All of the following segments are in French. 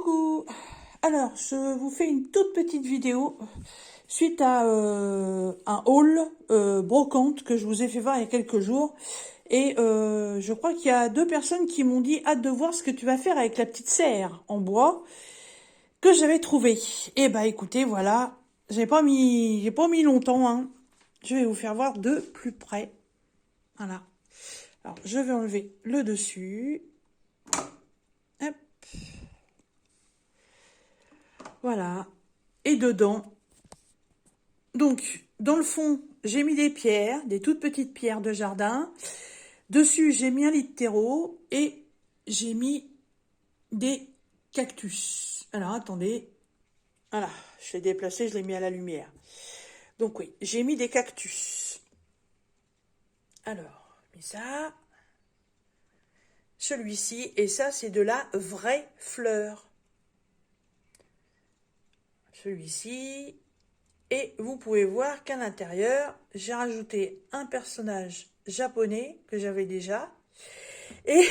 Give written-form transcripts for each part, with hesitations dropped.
Coucou! Alors, je vous fais une toute petite vidéo suite à un haul brocante que je vous ai fait voir il y a quelques jours. Et je crois qu'il y a 2 personnes qui m'ont dit hâte de voir ce que tu vas faire avec la petite serre en bois que j'avais trouvée. Et bah écoutez, voilà, j'ai pas mis longtemps, hein. Je vais vous faire voir de plus près. Voilà. Alors, je vais enlever le dessus. Hop. Voilà. Et dedans, donc, dans le fond, j'ai mis des pierres, des toutes petites pierres de jardin. Dessus, j'ai mis un lit de terreau et j'ai mis des cactus. Alors, attendez. Voilà, je l'ai déplacé, je l'ai mis à la lumière. Donc oui, j'ai mis des cactus. Alors, mais ça, celui-ci, et ça, c'est de la vraie fleur. Celui-ci. Et vous pouvez voir qu'à l'intérieur, j'ai rajouté un personnage japonais que j'avais déjà. Et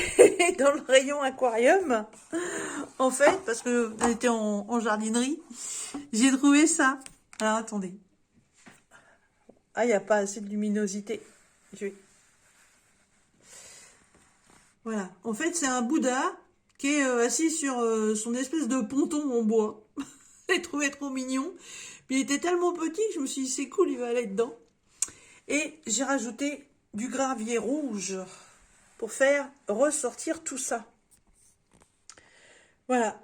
dans le rayon aquarium, en fait, parce que on était en jardinerie, j'ai trouvé ça. Alors attendez. Ah, il n'y a pas assez de luminosité. Voilà. En fait, c'est un Bouddha qui est assis sur son espèce de ponton en bois. J'ai trouvé trop mignon. Puis il était tellement petit que je me suis dit c'est cool, il va aller dedans. Et j'ai rajouté du gravier rouge pour faire ressortir tout ça. Voilà,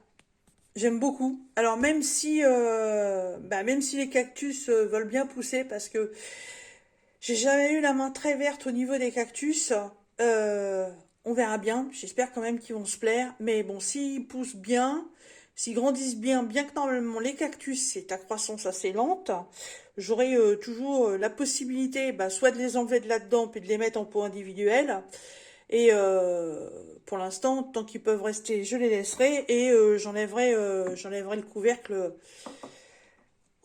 j'aime beaucoup. Alors même si les cactus veulent bien pousser, parce que j'ai jamais eu la main très verte au niveau des cactus, on verra bien. J'espère quand même qu'ils vont se plaire. Mais bon, s'ils poussent bien, s'ils grandissent bien, bien que normalement les cactus c'est à croissance assez lente, j'aurai toujours la possibilité soit de les enlever de là-dedans puis de les mettre en pot individuel. Et pour l'instant, tant qu'ils peuvent rester, je les laisserai et j'enlèverai le couvercle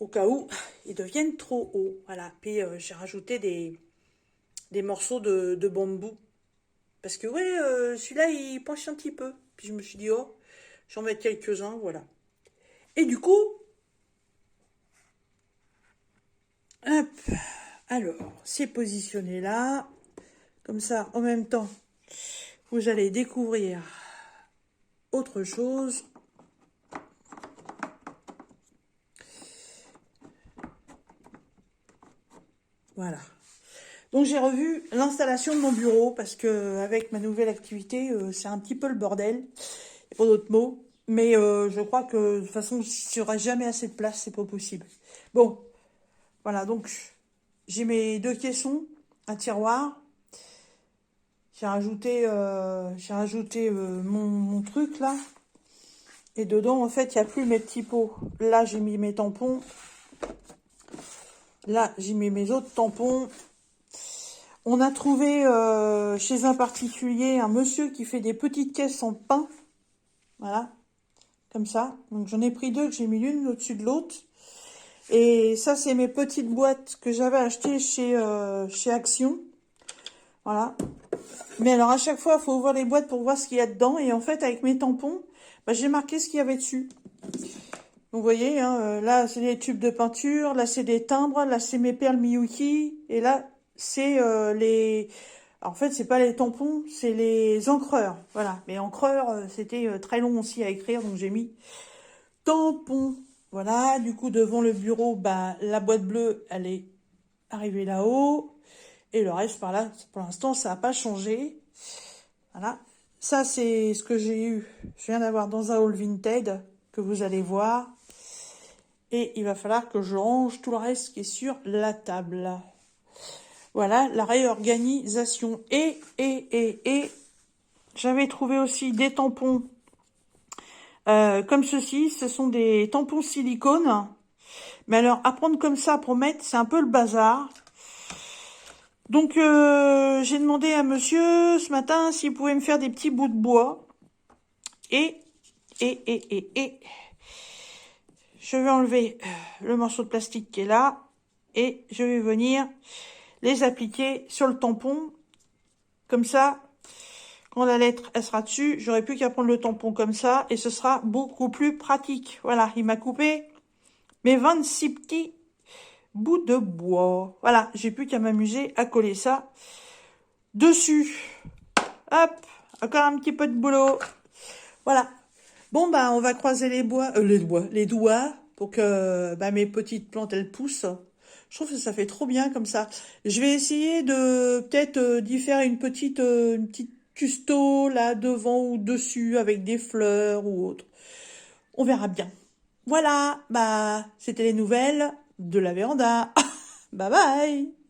au cas où ils deviennent trop hauts. Voilà. Puis j'ai rajouté des morceaux de bambou. Parce que ouais, celui-là, il penche un petit peu. Puis je me suis dit, oh, j'en mets quelques-uns, voilà. Et du coup, hop, alors, c'est positionné là. Comme ça, en même temps, vous allez découvrir autre chose. Voilà. Donc j'ai revu l'installation de mon bureau parce que avec ma nouvelle activité, c'est un petit peu le bordel. Il n'y a pas d'autres mots. Mais je crois que de toute façon, s'il n'y aura jamais assez de place, c'est pas possible. Bon, voilà, donc j'ai mes 2 caissons, un tiroir. J'ai rajouté mon truc là. Et dedans, en fait, il n'y a plus mes petits pots. Là, j'ai mis mes tampons. Là, j'ai mis mes autres tampons. On a trouvé chez un particulier un monsieur qui fait des petites caisses en pain. Voilà, comme ça. Donc j'en ai pris 2, que j'ai mis l'une au-dessus de l'autre. Et ça, c'est mes petites boîtes que j'avais achetées chez Action. Voilà. Mais alors, à chaque fois, il faut ouvrir les boîtes pour voir ce qu'il y a dedans. Et en fait, avec mes tampons, j'ai marqué ce qu'il y avait dessus. Donc, vous voyez, hein, là, c'est des tubes de peinture. Là, c'est des timbres. Là, c'est mes perles Miyuki. Et là, c'est les... Alors, en fait, c'est pas les tampons, c'est les encreurs. Voilà. Mais encreurs, c'était très long aussi à écrire. Donc, j'ai mis tampons. Voilà. Du coup, devant le bureau, la boîte bleue, elle est arrivée là-haut. Et le reste, par là, pour l'instant, ça n'a pas changé. Voilà. Ça, c'est ce que j'ai eu. Je viens d'avoir dans un haul Vinted que vous allez voir. Et il va falloir que je range tout le reste qui est sur la table. Voilà, la réorganisation. Et j'avais trouvé aussi des tampons comme ceci. Ce sont des tampons silicone. Mais alors, à prendre comme ça pour mettre, c'est un peu le bazar. Donc, j'ai demandé à monsieur ce matin s'il pouvait me faire des petits bouts de bois. Et je vais enlever le morceau de plastique qui est là. Et je vais venir les appliquer sur le tampon. Comme ça, Quand la lettre, elle sera dessus, j'aurai plus qu'à prendre le tampon comme ça et ce sera beaucoup plus pratique. Voilà, il m'a coupé mes 26 petits bouts de bois. Voilà, j'ai plus qu'à m'amuser à coller ça dessus. Hop, encore un petit peu de boulot. Voilà. Bon, bah, on va croiser les doigts pour que mes petites plantes, elles poussent. Je trouve que ça fait trop bien comme ça. Je vais essayer de peut-être d'y faire une petite custo là devant ou dessus avec des fleurs ou autre. On verra bien. Voilà, bah, c'était les nouvelles de la véranda. Bye bye!